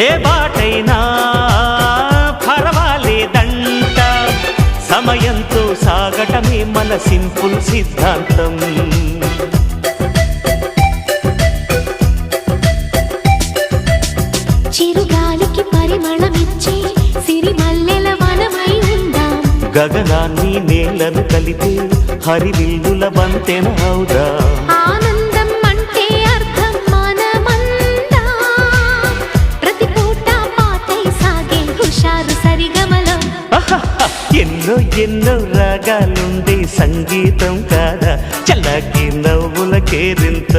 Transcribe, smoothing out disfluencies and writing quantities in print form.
ఏ బాటైనా పర్వాలేదంట, సమయంతో సాగటమే మన సింపుల్ సిద్ధాంతం. చిరుగాలికి పరిమళమిచ్చే సిరిమల్లెల వనమై ఉందాం, గగనాన్ని నేలను కలిపే హరివిల్లుల బంతెన అవుదాం. ఆనందం అంటే అర్థం మనమందా, ప్రతి పూట పాతై సాగే హుషారు సరిగమలో. ఎన్నో ఎన్నో రాగాలుండే సంగీతం కాదా, చల్లకి నవ్వుల కేరింత.